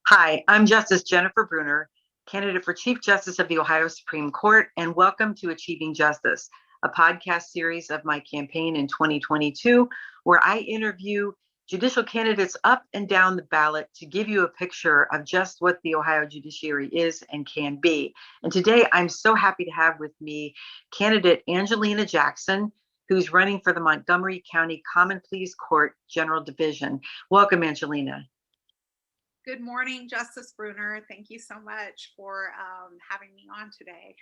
Hi, I'm Justice Jennifer Bruner, candidate for Chief Justice of the Ohio Supreme Court, and welcome to Achieving Justice, a podcast series of my campaign in 2022, where I interview judicial candidates up and down the ballot to give you a picture of just what the Ohio judiciary is and can be. And today, I'm so happy to have with me candidate Angelina Jackson, who's running for the Montgomery County Common Pleas Court General Division. Welcome, Angelina. Good morning, Justice Bruner. Thank you so much for having me on today.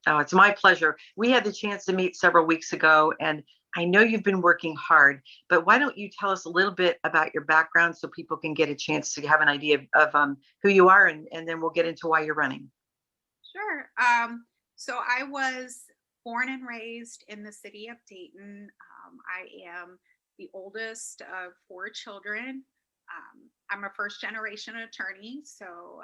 Oh, it's my pleasure. We had the chance to meet several weeks ago, and I know you've been working hard, but why don't you tell us a little bit about your background so people can get a chance to have an idea of who you are, and then we'll get into why you're running. Sure. So I was born and raised in the city of Dayton. I am the oldest of four children. I'm a first generation attorney, so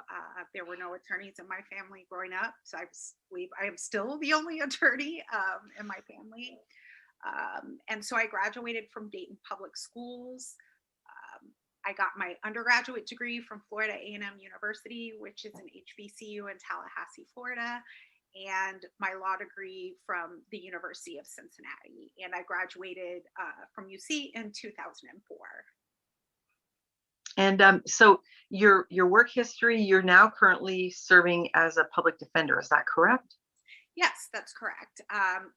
there were no attorneys in my family growing up. So I believe I am still the only attorney in my family. And so I graduated from Dayton Public Schools. I got my undergraduate degree from Florida A&M University, which is an HBCU in Tallahassee, Florida, and my law degree from the University of Cincinnati. And I graduated from UC in 2004. And so your work history, you're now currently serving as a public defender. Is that correct? Yes, that's correct.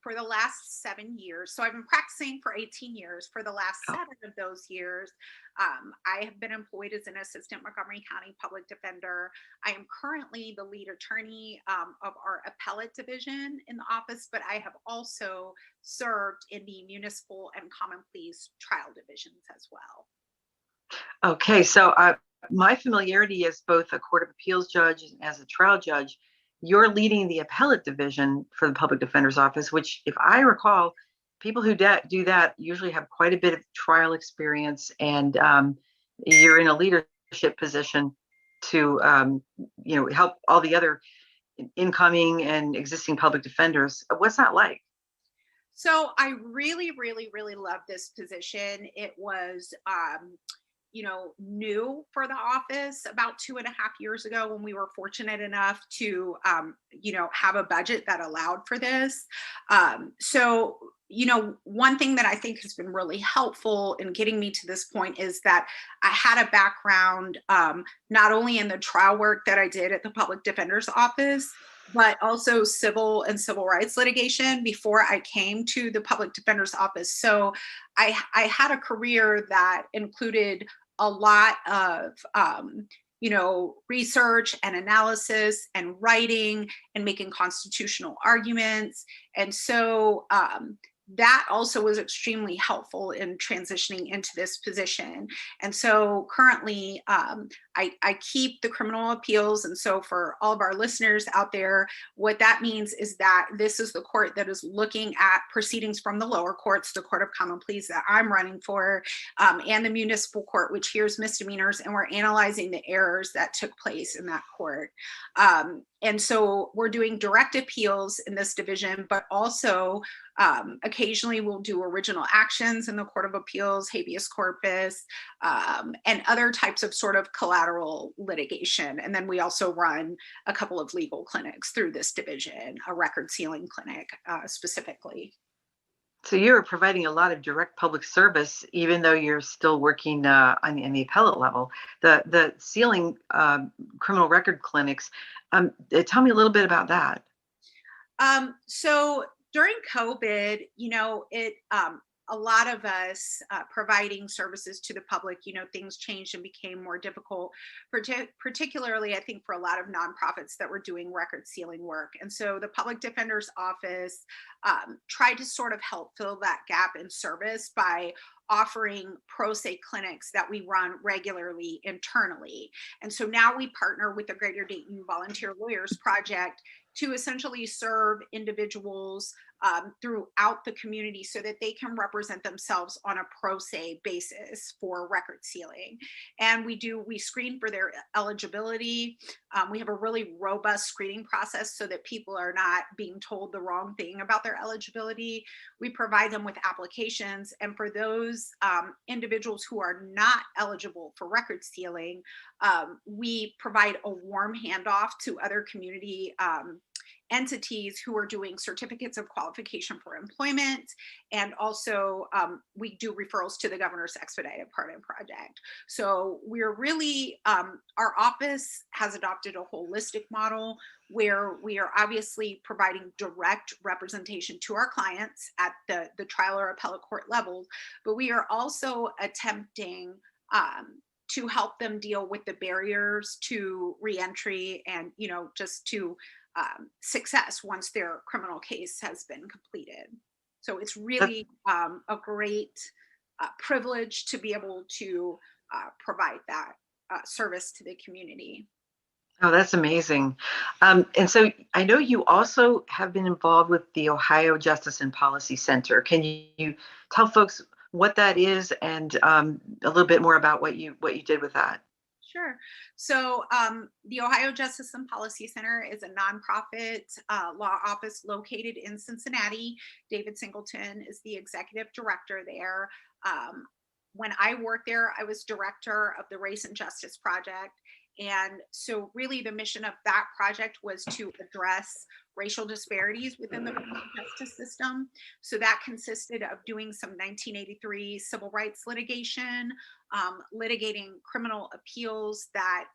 For the last 7 years, so I've been practicing for 18 years. For the last 7 of those years, I have been employed as an assistant Montgomery County public defender. I am currently the lead attorney of our appellate division in the office, but I have also served in the municipal and common pleas trial divisions as well. Okay, so my familiarity as both a Court of Appeals judge and as a trial judge, you're leading the appellate division for the public defender's office, which, if I recall, people who do that usually have quite a bit of trial experience, and you're in a leadership position to help all the other incoming and existing public defenders. What's that like? So I really, really, really love this position. It was new for the office about 2.5 years ago when we were fortunate enough to, have a budget that allowed for this. So, one thing that I think has been really helpful in getting me to this point is that I had a background not only in the trial work that I did at the public defender's office, but also civil and civil rights litigation before I came to the public defender's office. So I had a career that included a lot of research and analysis and writing and making constitutional arguments. And so that also was extremely helpful in transitioning into this position. And so currently I keep the criminal appeals. And so for all of our listeners out there, what that means is that this is the court that is looking at proceedings from the lower courts, the Court of Common Pleas that I'm running for, and the municipal court, which hears misdemeanors, and we're analyzing the errors that took place in that court. And so we're doing direct appeals in this division, but also occasionally we'll do original actions in the Court of Appeals, habeas corpus, and other types of sort of collateral litigation. And then we also run a couple of legal clinics through this division, a record sealing clinic specifically. So you're providing a lot of direct public service, even though you're still working on the appellate level. The sealing criminal record clinics. Tell me a little bit about that. So during COVID, a lot of us providing services to the public, things changed and became more difficult, particularly, I think, for a lot of nonprofits that were doing record sealing work. And so the public defender's office tried to sort of help fill that gap in service by offering pro se clinics that we run regularly internally. And so now we partner with the Greater Dayton Volunteer Lawyers Project to essentially serve individuals throughout the community so that they can represent themselves on a pro se basis for record sealing. And we screen for their eligibility. We have a really robust screening process so that people are not being told the wrong thing about their eligibility. We provide them with applications. And for those individuals who are not eligible for record sealing, we provide a warm handoff to other community entities who are doing certificates of qualification for employment. And also we do referrals to the Governor's Expedited Pardon Project. So we're really, our office has adopted a holistic model where we are obviously providing direct representation to our clients at the trial or appellate court level, but we are also attempting to help them deal with the barriers to reentry and, just to success once their criminal case has been completed. So it's really a great privilege to be able to provide that service to the community. Oh, that's amazing. And so I know you also have been involved with the Ohio Justice and Policy Center. Can you tell folks what that is and a little bit more about what you did with that? Sure. So the Ohio Justice and Policy Center is a nonprofit law office located in Cincinnati. David Singleton is the executive director there. When I worked there, I was director of the Race and Justice Project. And so really the mission of that project was to address racial disparities within the criminal justice system. So that consisted of doing some 1983 civil rights litigation, litigating criminal appeals that,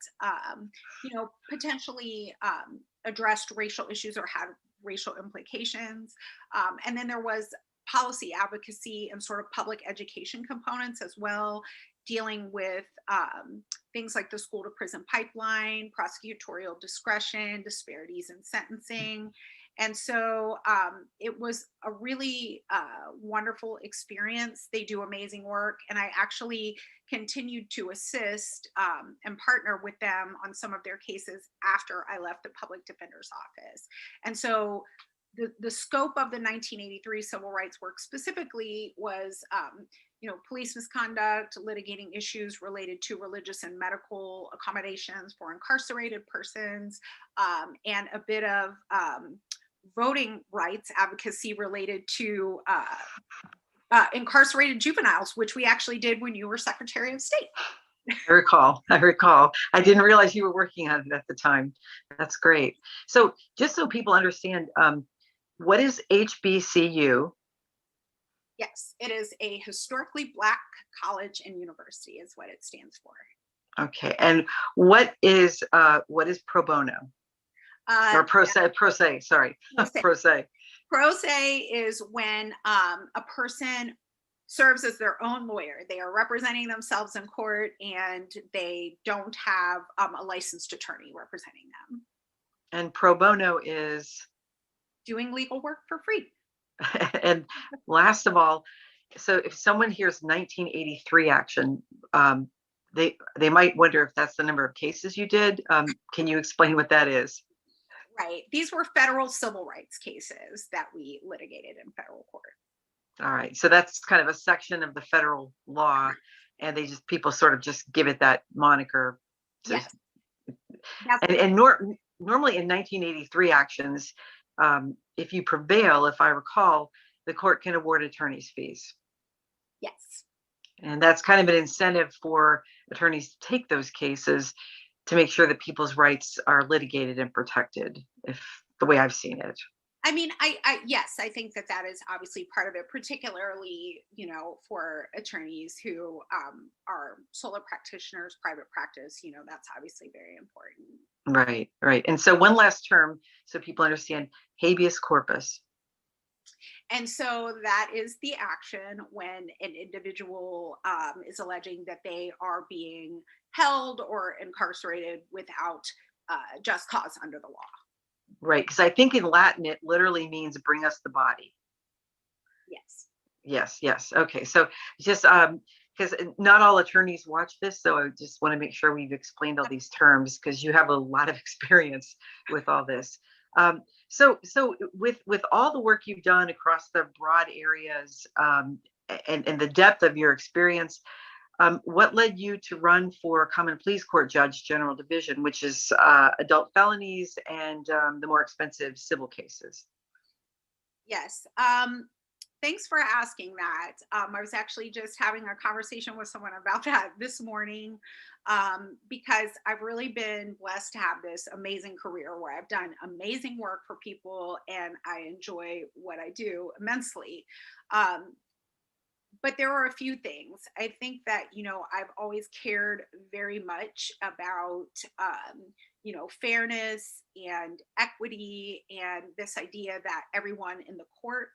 potentially addressed racial issues or had racial implications. And then there was policy advocacy and sort of public education components as well, dealing with things like the school to prison pipeline, prosecutorial discretion, disparities in sentencing. And so it was a really wonderful experience. They do amazing work. And I actually continued to assist and partner with them on some of their cases after I left the public defender's office. And so the scope of the 1983 civil rights work specifically was police misconduct, litigating issues related to religious and medical accommodations for incarcerated persons, and a bit of voting rights advocacy related to incarcerated juveniles, which we actually did when you were Secretary of State. I recall. I didn't realize you were working on it at the time. That's great. So just so people understand, what is HBCU? Yes, it is a historically Black college and university is what it stands for. Okay, and what is pro bono? Or pro se, sorry. Pro se. Pro se is when a person serves as their own lawyer. They are representing themselves in court and they don't have a licensed attorney representing them. And pro bono is? Doing legal work for free. And last of all, so if someone hears 1983 action, they might wonder if that's the number of cases you did. Can you explain what that is? Right. These were federal civil rights cases that we litigated in federal court. All right. So that's kind of a section of the federal law, and people sort of just give it that moniker. Yes. And normally in 1983 actions, if you prevail, if I recall, the court can award attorney's fees. Yes. And that's kind of an incentive for attorneys to take those cases to make sure that people's rights are litigated and protected, if the way I've seen it. I mean, yes, I think that is obviously part of it, particularly, for attorneys who are solo practitioners, private practice, that's obviously very important. Right. And so one last term, so people understand, habeas corpus. And so that is the action when an individual is alleging that they are being held or incarcerated without just cause under the law. Right, because I think in Latin, it literally means bring us the body. Yes. Okay, so just because not all attorneys watch this, so I just want to make sure we've explained all these terms because you have a lot of experience with all this. So with all the work you've done across the broad areas, and the depth of your experience, what led you to run for Common Pleas Court Judge General Division, which is adult felonies and the more expensive civil cases? Yes. Thanks for asking that. I was actually just having a conversation with someone about that this morning, because I've really been blessed to have this amazing career where I've done amazing work for people and I enjoy what I do immensely. Um, but there are a few things. I think that, I've always cared very much about, fairness and equity and this idea that everyone in the court,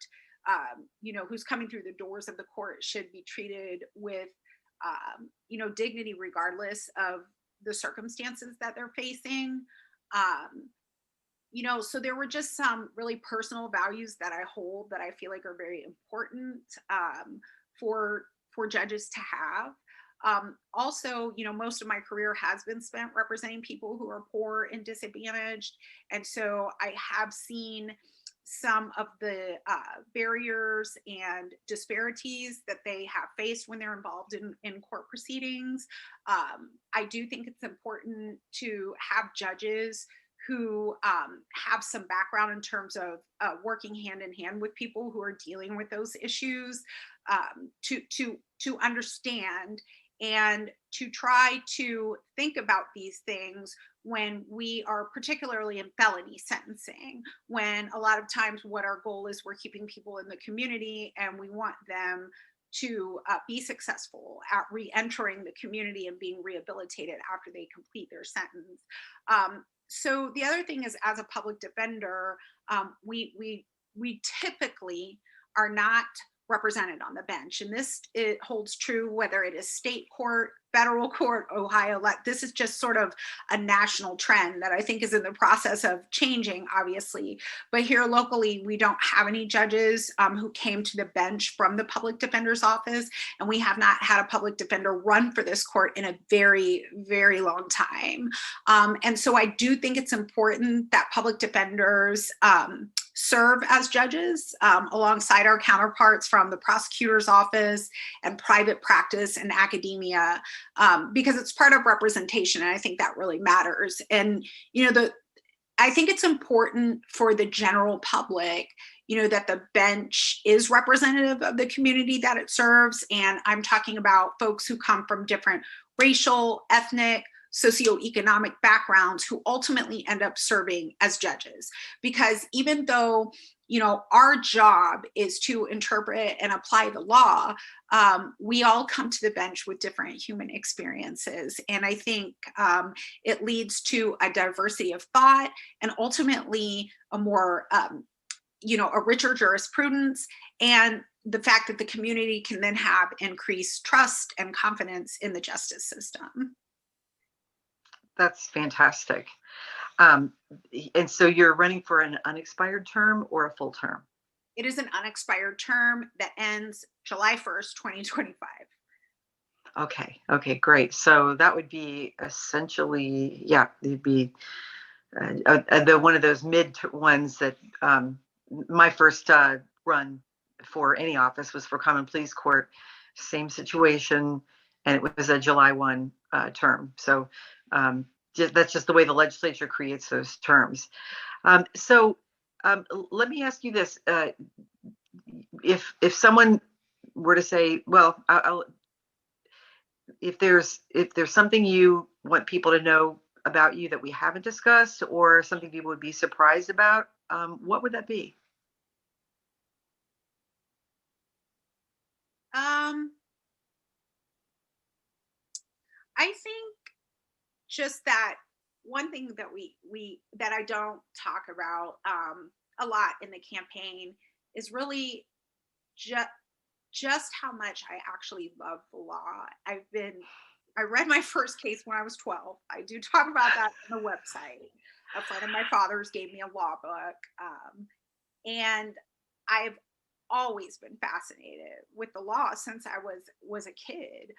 who's coming through the doors of the court should be treated with, dignity regardless of the circumstances that they're facing. Um, so there were just some really personal values that I hold that I feel like are very important, for judges to have. Also, most of my career has been spent representing people who are poor and disadvantaged, and so I have seen some of the barriers and disparities that they have faced when they're involved in court proceedings. I do think it's important to have judges who have some background in terms of working hand in hand with people who are dealing with those issues, to understand and to try to think about these things when we are particularly in felony sentencing, when a lot of times what our goal is, we're keeping people in the community and we want them to be successful at re-entering the community and being rehabilitated after they complete their sentence. So the other thing is, as a public defender, we typically are not represented on the bench, and this it holds true whether it is state court, federal court, Ohio. This is just sort of a national trend that I think is in the process of changing, obviously. But here locally, we don't have any judges who came to the bench from the public defender's office, and we have not had a public defender run for this court in a very, very long time. And so I do think it's important that public defenders serve as judges alongside our counterparts from the prosecutor's office and private practice and academia, because it's part of representation, and I think that really matters. And I think it's important for the general public, that the bench is representative of the community that it serves, and I'm talking about folks who come from different racial, ethnic, socioeconomic backgrounds who ultimately end up serving as judges. Because even though, our job is to interpret and apply the law, we all come to the bench with different human experiences. And I think it leads to a diversity of thought and ultimately a more, a richer jurisprudence, and the fact that the community can then have increased trust and confidence in the justice system. That's fantastic. And so you're running for an unexpired term or a full term? It is an unexpired term that ends July 1st, 2025. Okay, great. So that would be essentially, yeah, it'd be the one of those mid ones that my first run for any office was for Common Pleas Court, same situation, and it was a July 1 term. So that's just the way the legislature creates those terms. So let me ask you this: if someone were to say, well, if there's something you want people to know about you that we haven't discussed, or something people would be surprised about, what would that be? I think just that one thing that that I don't talk about a lot in the campaign is really just how much I actually love the law. I read my first case when I was 12. I do talk about that on the website. A friend of my father's gave me a law book, and I've always been fascinated with the law since I was a kid.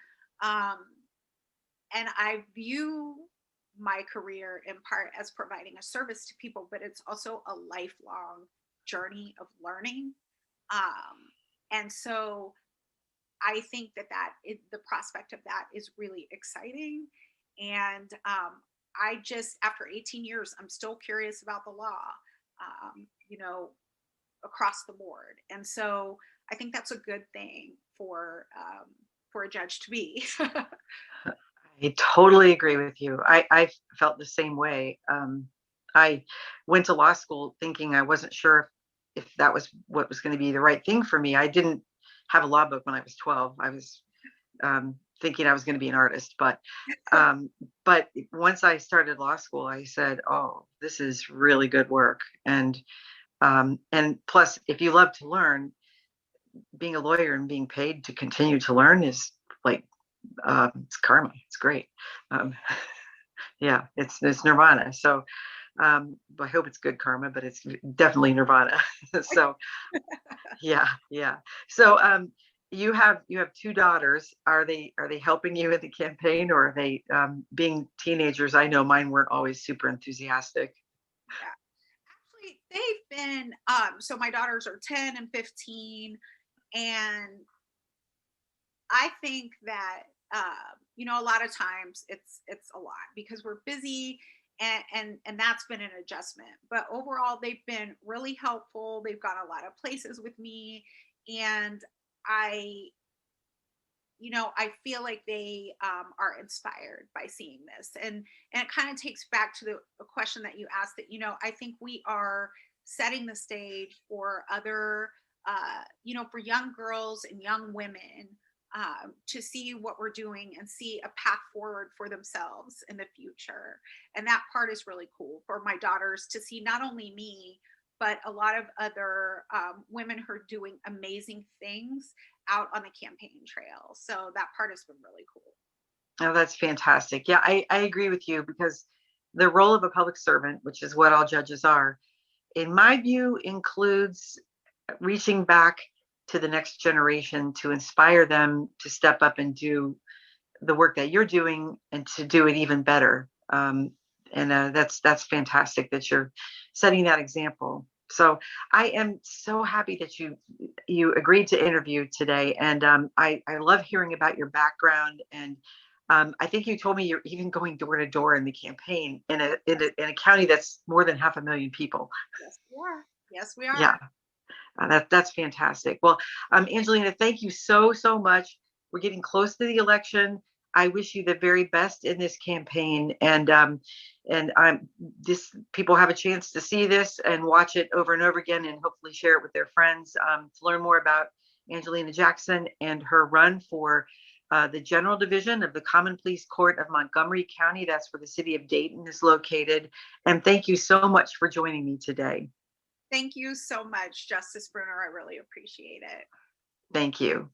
And I view my career in part as providing a service to people, but it's also a lifelong journey of learning. And so I think the prospect of that is really exciting. And I just, after 18 years, I'm still curious about the law, you know, across the board. And so I think that's a good thing for a judge to be. I totally agree with you. I felt the same way. I went to law school thinking I wasn't sure if that was what was going to be the right thing for me. I didn't have a law book when I was 12. I was thinking I was going to be an artist, but once I started law school, I said, "Oh, this is really good work." And plus, if you love to learn, being a lawyer and being paid to continue to learn is like it's karma. It's great. Um, yeah, it's nirvana. So I hope it's good karma, but it's definitely nirvana. So yeah. So you have two daughters. Are they helping you in the campaign, or are they being teenagers? I know mine weren't always super enthusiastic. Yeah. Actually, they've been so my daughters are 10 and 15, and I think that a lot of times it's a lot because we're busy, and that's been an adjustment. But overall, they've been really helpful. They've gone a lot of places with me, and I I feel like they are inspired by seeing this, and it kind of takes back to the question that you asked. That I think we are setting the stage for other, for young girls and young women to see what we're doing and see a path forward for themselves in the future. And that part is really cool for my daughters to see not only me, but a lot of other women who are doing amazing things out on the campaign trail. So that part has been really cool. Oh, that's fantastic. Yeah, I agree with you, because the role of a public servant, which is what all judges are, in my view, includes reaching back to the next generation to inspire them to step up and do the work that you're doing and to do it even better. And that's fantastic that you're setting that example. So I am so happy that you agreed to interview today, and I love hearing about your background. And I think you told me you're even going door to door in the campaign in a county that's more than 500,000 people. Yes, we are. Yes, we are. Yeah, that's fantastic. Well, Angelina, thank you so much. We're getting close to the election. I wish you the very best in this campaign, and this people have a chance to see this and watch it over and over again, and hopefully share it with their friends to learn more about Angelina Jackson and her run for the General Division of the Common Pleas Court of Montgomery County. That's where the city of Dayton is located. And thank you so much for joining me today. Thank you so much, Justice Bruner. I really appreciate it. Thank you.